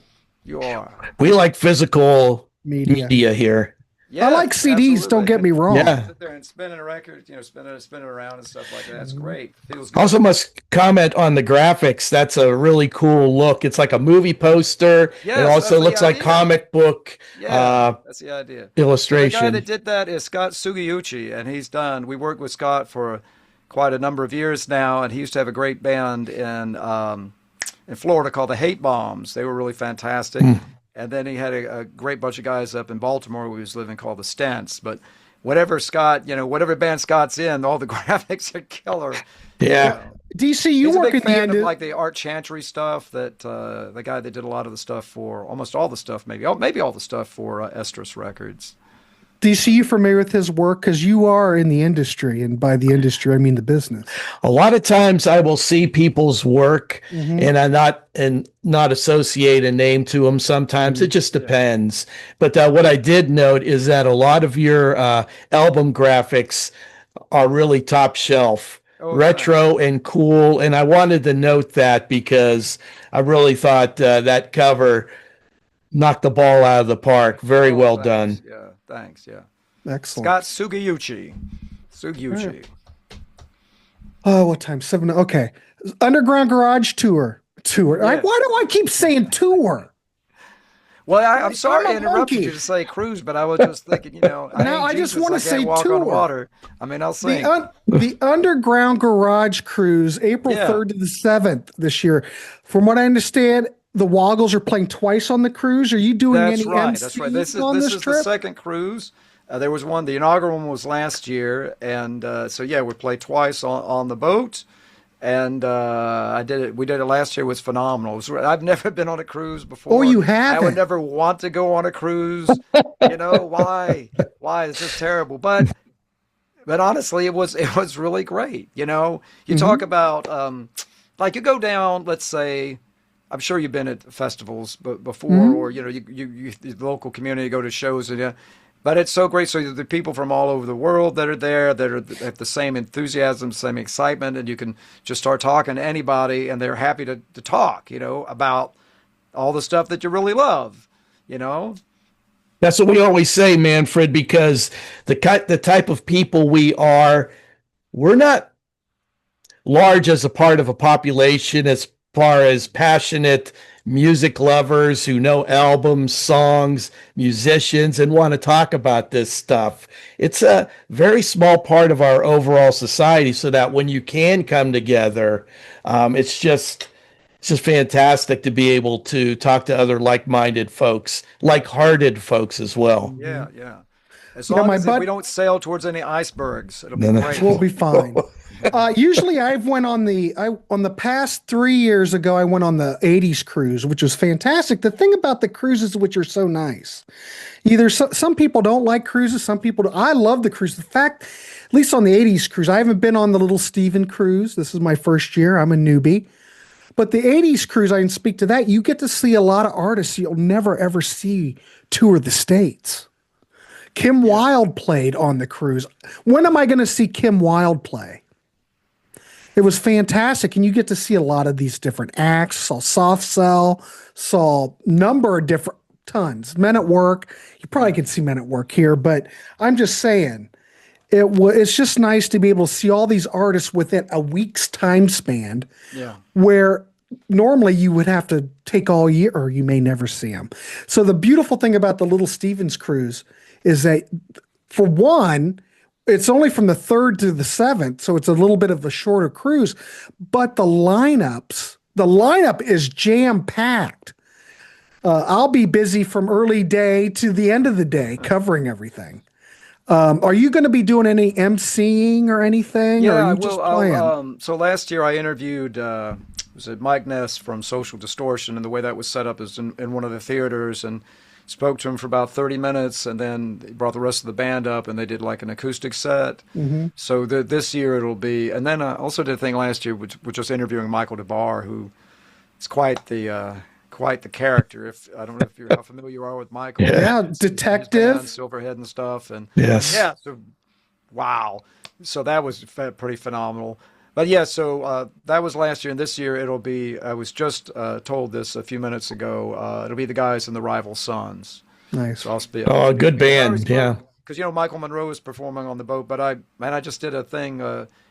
You are. We like physical media here. Yeah, I like CDs. Absolutely. Don't get me wrong. Yeah. Sit there and spinning a record, spinning it around and stuff like that. That's great. Feels good. Also, must comment on the graphics. That's a really cool look. It's like a movie poster. Yes, it also looks like comic book. Yeah, that's the idea. Illustration. So the guy that did that is Scott Sugiyuchi, and we worked with Scott for quite a number of years now, and he used to have a great band in Florida called the Hate Bombs. They were really fantastic. And then he had a great bunch of guys up in Baltimore where he was living called the Stents. But whatever band Scott's in, all the graphics are killer. Yeah. DC, you work in the end of like the Art Chantry stuff. That the guy that did a lot of the stuff for almost all the stuff, maybe all the stuff for Estrus Records. DC, you familiar with his work? Because you are in the industry, and by the industry, I mean the business. A lot of times I will see people's work and I not associate a name to them. Sometimes it just depends. But what I did note is that a lot of your album graphics are really top shelf, retro and cool. And I wanted to note that because I really thought that cover knocked the ball out of the park. Very well done. Yeah. Thanks, yeah. Excellent. Scott Sugiyuchi. Right. Oh, what time? 7. Okay. Underground Garage Tour. Yeah. Why do I keep saying tour? Well, I'm sorry I interrupted you to say cruise, but I was just thinking, I just want to say walk tour. On water. I mean, I'll sing. The Underground Garage Cruise, April 3rd to the 7th this year. From what I understand, the Woggles are playing twice on the cruise. Are you doing any That's right. MC This is trip? the second cruise, There was one. The inaugural one was last year, and so yeah, we played twice on the boat. And I did it. We did it last year. It was phenomenal. I've never been on a cruise before. Oh, you I would haven't? never want to go on a cruise. Why? Why? It's just terrible. But honestly, it was really great. You talk about like you go down. Let's say, I'm sure you've been at festivals before, or the local community go to shows and yeah. But it's so great. So the people from all over the world that are there, that have the same enthusiasm, same excitement, and you can just start talking to anybody, and they're happy to talk, about all the stuff that you really love, That's what we always say, Manfred, because the type of people we are, we're not large as a part of a population as far as passionate music lovers who know albums, songs, musicians, and want to talk about this stuff. It's a very small part of our overall society, so that when you can come together, it's just fantastic to be able to talk to other like-minded folks, like-hearted folks as well. Yeah, yeah. As long as we don't sail towards any icebergs, it'll be great. We'll be fine. Usually I've went on on the past 3 years ago, I went on the 80s cruise, which was fantastic. The thing about the cruises, which are so nice, some people don't like cruises. Some people do. I love the cruise. In fact, at least on the 80s cruise, I haven't been on the Little Stephen cruise. This is my first year. I'm a newbie. But the 80s cruise, I can speak to that. You get to see a lot of artists you'll never, ever see tour the States. Kim Wilde played on the cruise. When am I going to see Kim Wilde play? It was fantastic, and you get to see a lot of these different acts. Saw Soft Cell, saw number of different tons. Men at Work. You probably can see Men at Work here, but I'm just saying, it's just nice to be able to see all these artists within a week's time span. Yeah. Where normally you would have to take all year, or you may never see them. So the beautiful thing about the Little Stevens cruise is that, for one, it's only from the 3rd to the 7th, so it's a little bit of a shorter cruise, but the lineup is jam-packed. I'll be busy from early day to the end of the day covering everything. Are you going to be doing any emceeing or anything? Yeah, or are you just playing? So last year I interviewed was it Mike Ness from Social Distortion, and the way that was set up is in one of the theaters, and spoke to him for about 30 minutes, and then brought the rest of the band up, and they did like an acoustic set. Mm-hmm. So this year it'll be, and then I also did a thing last year, which was just interviewing Michael DeBar, who is quite the character. If I don't know if how familiar you are with Michael. Yeah, detective, band, Silverhead and stuff, and yes, yeah. So, wow. So that was pretty phenomenal. But yeah, so that was last year, and this year it'll be. I was just told this a few minutes ago. It'll be the guys in the Rival Sons. Nice. So I'll speak. Oh, good band. Yeah. Because Michael Monroe is performing on the boat, but I just did a thing.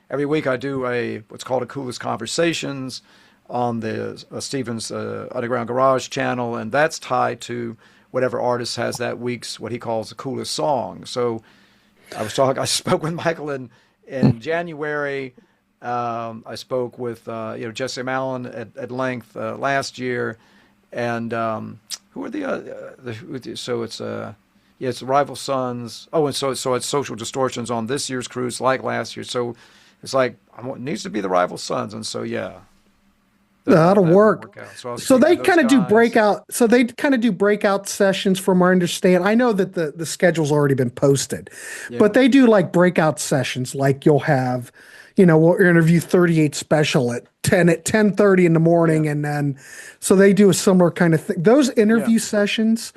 Every week I do what's called a Coolest Conversations on the Stevens Underground Garage channel, and that's tied to whatever artist has that week's what he calls the coolest song. So I spoke with Michael in January. I spoke with Jesse Mallon at length last year, and who are so it's it's the Rival Sons. Oh, and so it's Social Distortions on this year's cruise, like last year. So it's like it needs to be the Rival Sons, and so yeah. That'll work. So they kind of do breakout. breakout sessions, from our understanding. I know that the schedule's already been posted, but they do like breakout sessions. Like you'll have, we'll interview 38 Special at 10:30 in the morning, and then so they do a similar kind of thing. Those interview sessions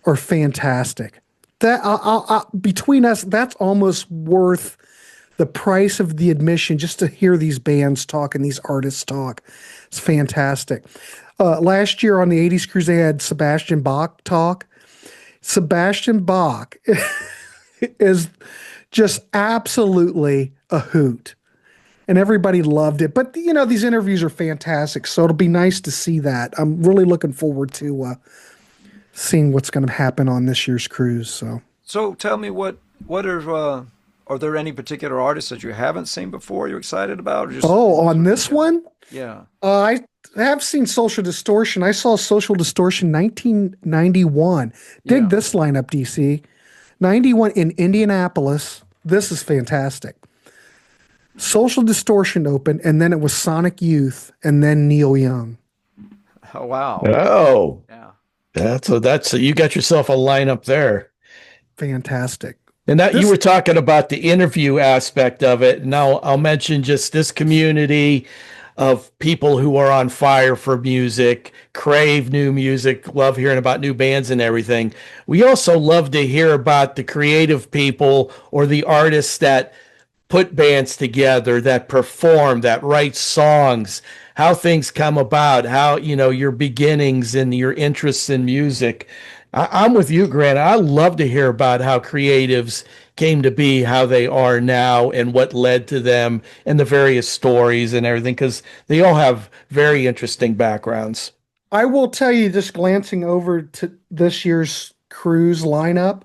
are fantastic. That between us, that's almost worth the price of the admission just to hear these bands talk and these artists talk. It's fantastic. Last year on the 80s cruise, they had Sebastian Bach talk. Sebastian Bach is just absolutely a hoot, and everybody loved it. But, these interviews are fantastic, so it'll be nice to see that. I'm really looking forward to seeing what's going to happen on this year's cruise. So tell me, what are there any particular artists that you haven't seen before you're excited about? Or just, on this one? Yeah. I have seen Social Distortion. I saw Social Distortion 1991. Dig this lineup, DC. 91 in Indianapolis. This is fantastic. Social Distortion opened, and then it was Sonic Youth, and then Neil Young. Oh, wow. Oh, Yeah. that's you got yourself a lineup there. Fantastic. And that you This- were talking about the interview aspect of it. Now I'll mention just this community of people who are on fire for music, crave new music, love hearing about new bands and everything. We also love to hear about the creative people or the artists that put bands together, that perform, that write songs, how things come about, how, your beginnings and your interests in music. I'm with you, Grant. I love to hear about how creatives came to be how they are now and what led to them and the various stories and everything, because they all have very interesting backgrounds. I will tell you, just glancing over to this year's cruise lineup,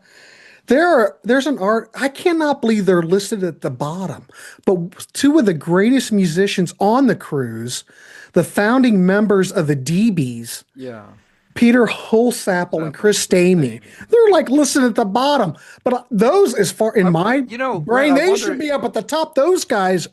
there's an art. I cannot believe they're listed at the bottom, but two of the greatest musicians on the cruise, the founding members of the DBs, Yeah. Peter Holsapple and Chris Stamey. They're like listed at the bottom. But those, as far in my brain, Brett, they should be up at the top. Those guys,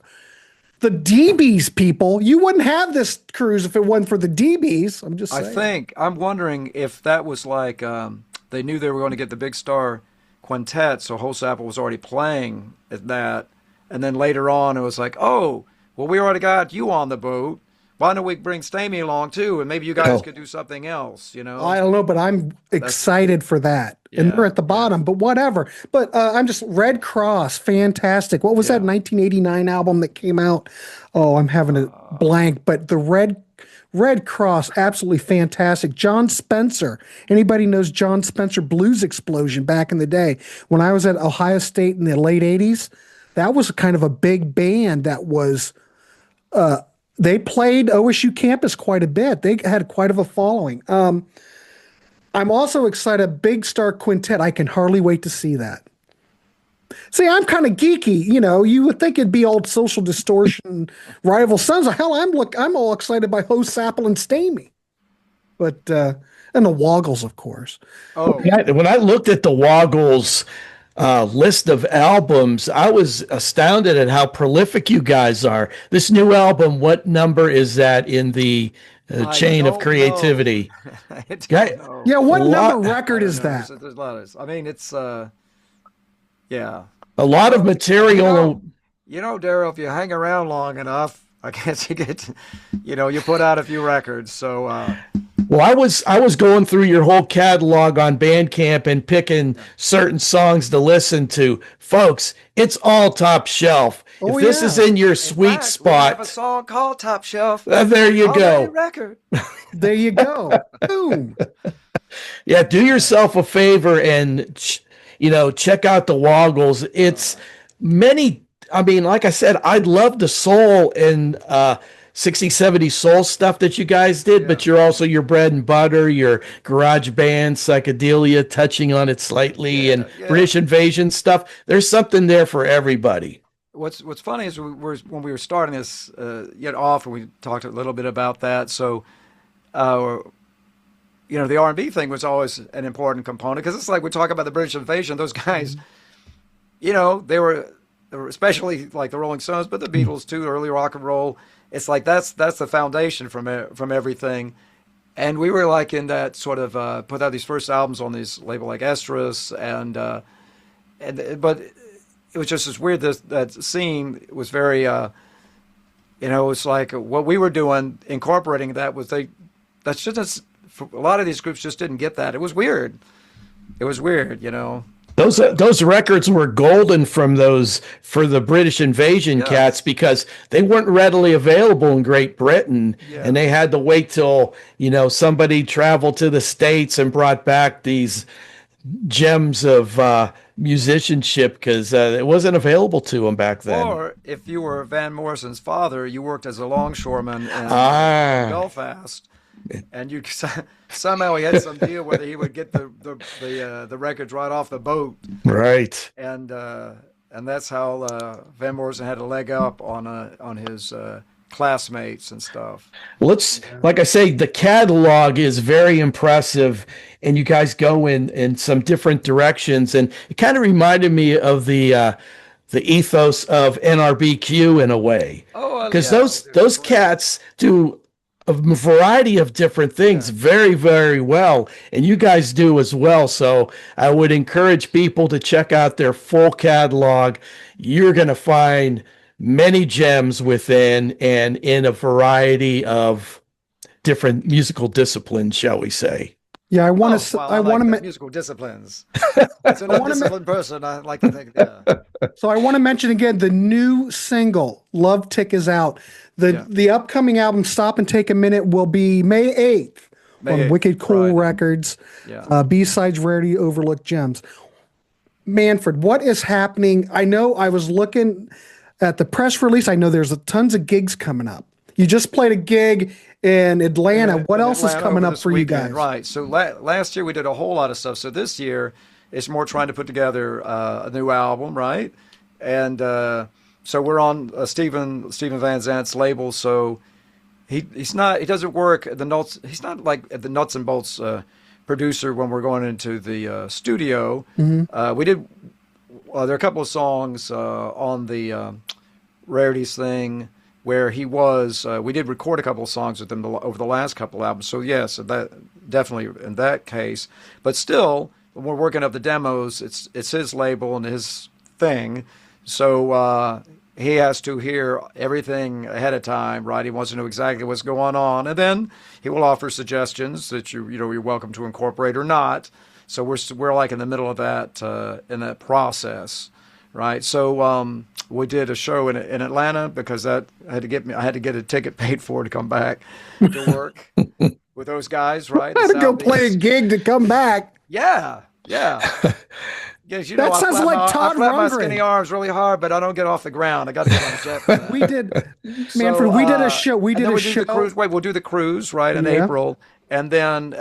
the DBs people, you wouldn't have this cruise if it wasn't for the DBs. I'm just saying. I'm wondering if that was like they knew they were going to get the big star quintet, so Holsapple was already playing at that. And then later on, it was like, oh, well, we already got you on the boat. Why don't we bring Stamey along too, and maybe you guys could do something else, I don't know, but I'm excited for that. And they're at the bottom, but whatever. But I'm just Red Cross, fantastic. What was that 1989 album that came out? Oh, I'm having a blank. But the Red Cross, absolutely fantastic. John Spencer. Anybody knows John Spencer Blues Explosion back in the day? When I was at Ohio State in the late 80s, that was kind of a big band that was they played OSU campus quite a bit. They had quite of a following. I'm also excited. Big Star Quintet. I can hardly wait to see that. See, I'm kind of geeky. You would think it'd be old Social Distortion, Rival Sons. Hell, I'm all excited by Holsapple and Stamey. But and the Woggles, of course. Oh, When I looked at the Woggles list of albums, I was astounded at how prolific you guys are. This new album, what number is that in the chain of creativity? Yeah, what number record is that? There's a lot of. I mean, it's yeah. A lot of material. Daryl, if you hang around long enough, I guess you get, you put out a few records. So. Well, I was going through your whole catalog on Bandcamp and picking certain songs to listen to. Folks, it's all top shelf. If this is in your sweet spot, we have a song called Top Shelf. There you go. Record. There you go. Boom. Yeah, do yourself a favor and check out the Woggles. It's many. I mean, like I said, I'd love the soul and 60s, 70s soul stuff that you guys did, but you're also your bread and butter, your garage band, psychedelia, touching on it slightly, and British Invasion stuff. There's something there for everybody. What's funny is when we were starting this off, and we talked a little bit about that. So, the R&B thing was always an important component, because it's like we talk about the British Invasion. Those guys, they were especially like the Rolling Stones, but the Beatles too, early rock and roll. It's like that's the foundation from everything, and we were like in that sort of put out these first albums on these label like Estrus, but it was just as weird. That scene was very, it's like what we were doing, incorporating that was that's just a lot of these groups just didn't get that. It was weird. Those records were golden for the British Invasion cats, because they weren't readily available in Great Britain, and they had to wait till somebody traveled to the States and brought back these gems of musicianship, because it wasn't available to them back then. Or if you were Van Morrison's father, you worked as a longshoreman in Belfast. And you somehow he had some deal whether he would get the records right off the boat, right? And that's how Van Morrison had a leg up on his classmates and stuff. Like I say, the catalog is very impressive, and you guys go in some different directions, and it kind of reminded me of the ethos of NRBQ in a way, Oh, because yeah. those cats do a variety of different things very, very well, and you guys do as well. So I would encourage people to check out their full catalog. You're going to find many gems within and in a variety of different musical disciplines, shall we say. Yeah, I want Oh, to. well, I want like to. the musical disciplines. As an undisciplined person, I like to think, yeah. So I want to mention again the new single "Love Tick" is out. The upcoming album "Stop and Take a Minute" will be May 8th on 8th, Wicked Cool right. Records. Yeah. B-sides, Rarity, Overlooked Gems. Manfred, what is happening? I know I was looking at the press release. I know there's tons of gigs coming up. You just played a gig in Atlanta. What else is coming up for you guys? Right. So last year we did a whole lot of stuff. So this year it's more trying to put together a new album, right? And so we're on Stephen Van Zant's label. So he doesn't work at the nuts. He's not like at the nuts and bolts producer when we're going into the studio. We did. There are a couple of songs on the Rarities thing where he was. We did record a couple of songs with him over the last couple of albums. So yes, that definitely in that case. But still, when we're working up the demos, it's his label and his thing. So he has to hear everything ahead of time, right? He wants to know exactly what's going on, and then he will offer suggestions that you're welcome to incorporate or not. So we're like in the middle of that in that process, right? So we did a show in Atlanta because I had to get a ticket paid for to come back to work with those guys, right? I had to go play a gig to come back. Yeah. Yes, That sounds like Todd I flap my Rundgren. skinny arms really hard, but I don't get off the ground. I got to get on the jet for that. We did, Manfred. We did a show. We did a show. The cruise. Wait, we'll do the cruise right in April, and then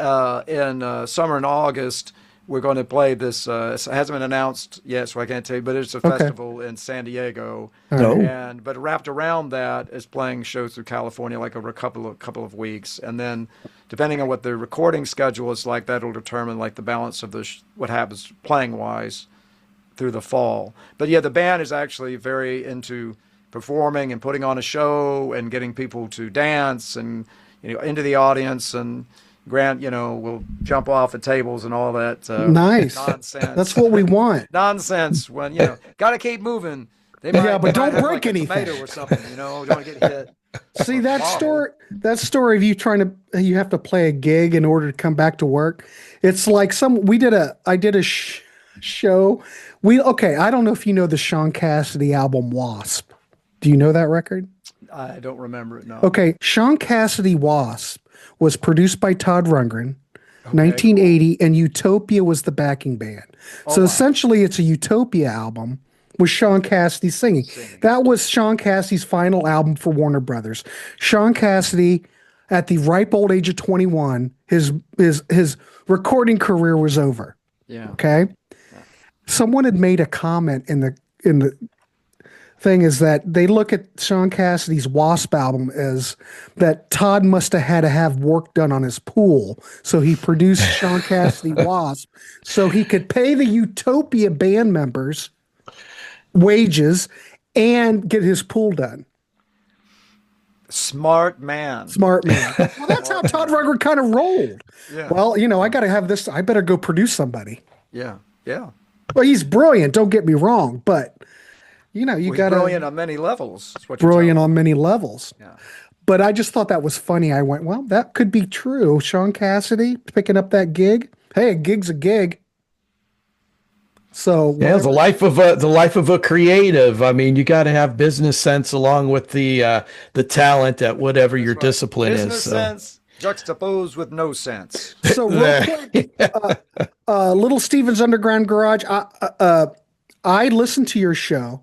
in summer in August we're going to play this. It hasn't been announced yet, so I can't tell you. But it's a festival in San Diego, but wrapped around that is playing shows through California, like over a couple of weeks, and then depending on what the recording schedule is like, that'll determine like the balance of what happens playing wise through the fall. But yeah, the band is actually very into performing and putting on a show and getting people to dance and into the audience, and Grant, will jump off the tables and all that nice nonsense. That's what we want. Nonsense when gotta keep moving. They might, but don't have break like a anything. tomato or something. Don't get hit. See that story? That story of you have to play a gig in order to come back to work. It's like I did a show. I don't know if you know the Sean Cassidy album Wasp. Do you know that record? I don't remember it. No. Okay, Sean Cassidy Wasp was produced by Todd Rundgren, 1980, and Utopia was the backing band. So essentially, it's a Utopia album with Sean Cassidy singing. That was Sean Cassidy's final album for Warner Brothers. Sean Cassidy, at the ripe old age of 21, his recording career was over. Yeah. Okay. Yeah. Someone had made a comment in the thing is that they look at Sean Cassidy's Wasp album as that Todd must have had to have work done on his pool. So he produced Sean Cassidy Wasp so he could pay the Utopia band members wages and get his pool done. Smart man. Well, that's how Todd Rundgren kind of rolled. Yeah. Well, I got to have this. I better go produce somebody. Yeah. Well, he's brilliant. Don't get me wrong, but you got to brilliant on many levels. Brilliant on many levels. Yeah. But I just thought that was funny. I went, well, that could be true. Sean Cassidy picking up that gig. Hey, a gig's a gig. So the life of a creative. I mean, you got to have business sense along with the talent at whatever your discipline business is. Business sense juxtaposed with no sense. So real quick, Little Steven's Underground Garage. I listened to your show.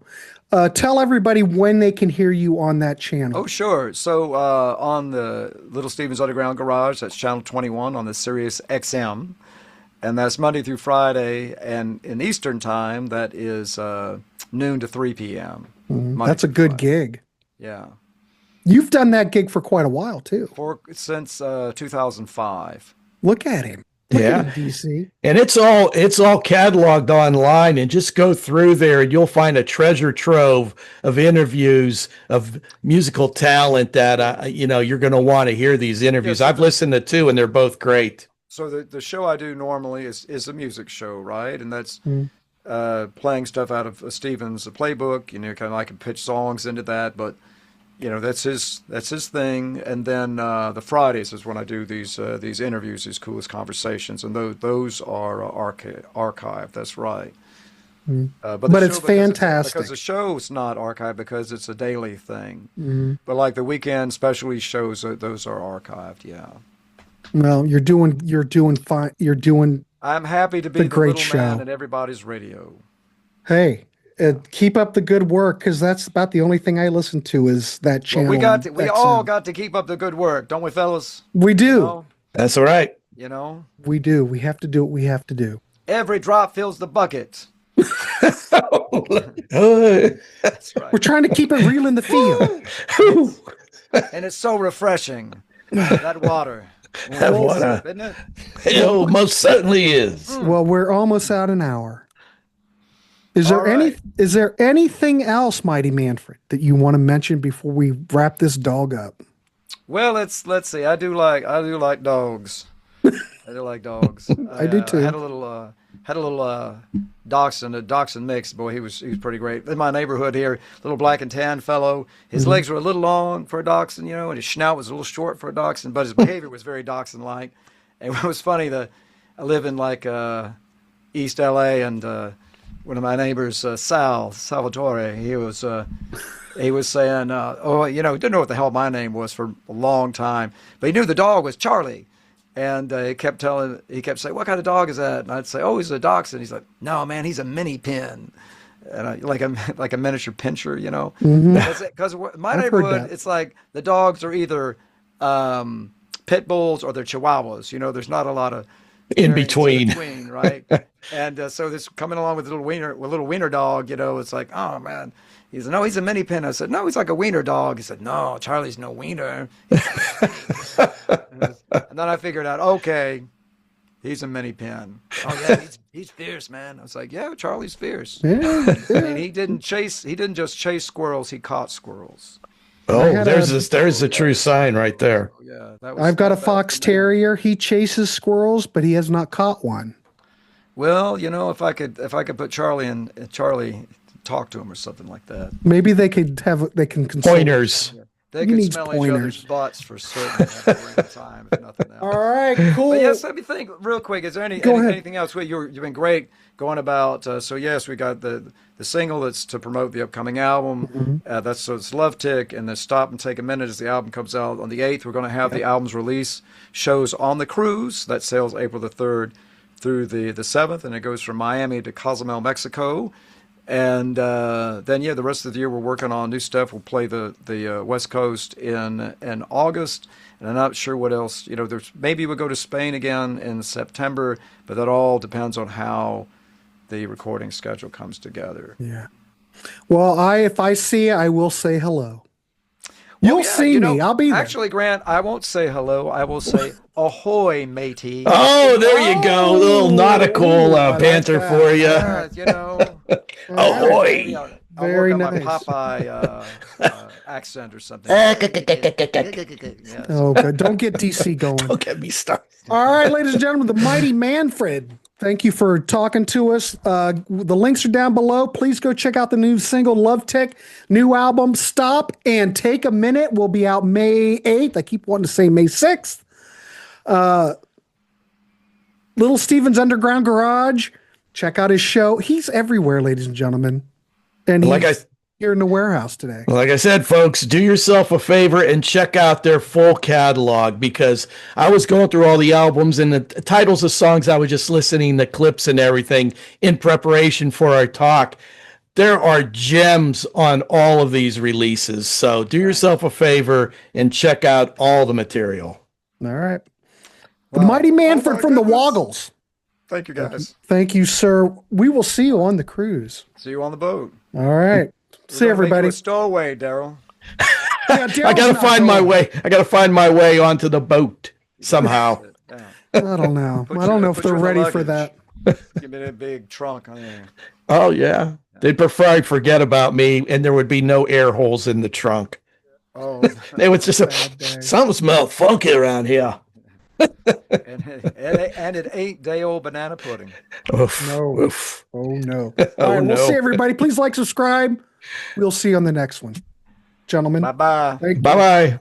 Tell everybody when they can hear you on that channel. Oh, sure. So on the Little Steven's Underground Garage, that's channel 21 on the Sirius XM. And that's Monday through Friday. And in Eastern time, that is noon to 3 p.m. That's a good gig. Yeah. You've done that gig for quite a while too. Since 2005. Look at him. Look Yeah. at him, DC. And it's all cataloged online, and just go through there and you'll find a treasure trove of interviews of musical talent that you're going to want to hear these interviews. Yes, I've listened to two and they're both great. So the show I do normally is a music show, right? And that's playing stuff out of Stephen's playbook. Kind of I can pitch songs into that, but that's his thing. And then the Fridays is when I do these interviews, these coolest conversations, and those are archived. That's right. But it's fantastic because the show's not archived because it's a daily thing. But like the weekend specialty shows, those are archived. Yeah. Well, you're doing fine. You're doing. I'm happy to be the great little show. man at everybody's radio. Hey, keep up the good work, because that's about the only thing I listen to is that channel. Well, we all got to keep up the good work, don't we, fellas? We do. That's all right. We do. We have to do what we have to do. Every drop fills the bucket. That's right. We're trying to keep it real in the field. And it's so refreshing. That water. That water. Isn't it? It most certainly is. Well, we're almost out an hour. Is All right. there anything else, Mighty Manfred, that you want to mention before we wrap this dog up? Well, let's see. I do like dogs. I do like dogs. I do too. I had a little dachshund, a dachshund mix. Boy, he was pretty great. In my neighborhood here, little black and tan fellow. His legs were a little long for a dachshund, and his snout was a little short for a dachshund, but his behavior was very dachshund-like. And it was funny that I live in East LA, and one of my neighbors, Salvatore, he was saying, didn't know what the hell my name was for a long time, but he knew the dog was Charlie. And he kept saying, what kind of dog is that? And I'd say, oh, he's a dachshund. He's like, no, man, he's a mini pin. And like a miniature pinscher, Because my neighborhood, it's like the dogs are either pit bulls or they're chihuahuas. There's not a lot of In between. Right? And so this coming along with a little wiener dog, it's like, oh, man. He said, no, he's a mini pin. I said, no, he's like a wiener dog. He said, no, Charlie's no wiener. And then I figured out, okay, he's a mini pin. Oh yeah, he's fierce, man. I was like, yeah, Charlie's fierce. Yeah. And he didn't just chase squirrels, he caught squirrels. Oh, there's a true sign right there. Yeah, I've got a fox terrier. He chases squirrels, but he has not caught one. Well, if I could put Charlie and Charlie talk to him or something like that. Maybe they can consult. Pointers. They He can needs smell each pointers. other's butts for certain at the time, if nothing else. All right, cool. But yes, let me think real quick. Is there anything else? You've been great going about. So yes, we got the single that's to promote the upcoming album. It's Love Tick, and then Stop and Take a Minute as the album comes out on the 8th. We're going to have the album's release shows on the cruise that sails April the 3rd through the 7th, and it goes from Miami to Cozumel, Mexico. And then the rest of the year we're working on new stuff. We'll play the West Coast in August, and I'm not sure what else. Maybe we'll go to Spain again in September, but that all depends on how the recording schedule comes together. Yeah. Well, if I see you, I will say hello. You'll see me. I'll be there. Actually, Grant, I won't say hello. I will say ahoy, matey. Oh, there you go. A little nautical banter for you. Ahoy. I'll Very work on nice. my Popeye accent or something. Oh, good. Don't get DC going. Don't get me started. All right, ladies and gentlemen, the Mighty Manfred. Thank you for talking to us. The links are down below. Please go check out the new single, Love Tick. New album, Stop and Take a Minute, will be out May 8th. I keep wanting to say May 6th. Little Steven's Underground Garage. Check out his show. He's everywhere, ladies and gentlemen. And he's here in the warehouse today. Like I said, folks, do yourself a favor and check out their full catalog, because I was going through all the albums and the titles of songs. I was just listening to clips and everything in preparation for our talk. There are gems on all of these releases. So do yourself a favor and check out all the material. All right. The Mighty Manfred from the Woggles. Thank you, guys. Thank you, sir. We will see you on the cruise. See you on the boat. All right. See We're gonna make you everybody. a stowaway, Daryl. I gotta find my way. I gotta find my way onto the boat somehow. Yeah. I don't know. I don't know if they're ready for that. Give me that big trunk on there. Oh yeah, they'd prefer I forget about me, and there would be no air holes in the trunk. Oh, They would just Bad day. something smells funky around here. and it ain't day-old banana pudding. Oof, No. oof. Oh no. Oh, All right, we'll no. see everybody. Please like, subscribe. We'll see you on the next one. Gentlemen. Bye-bye. Thank you. Bye bye.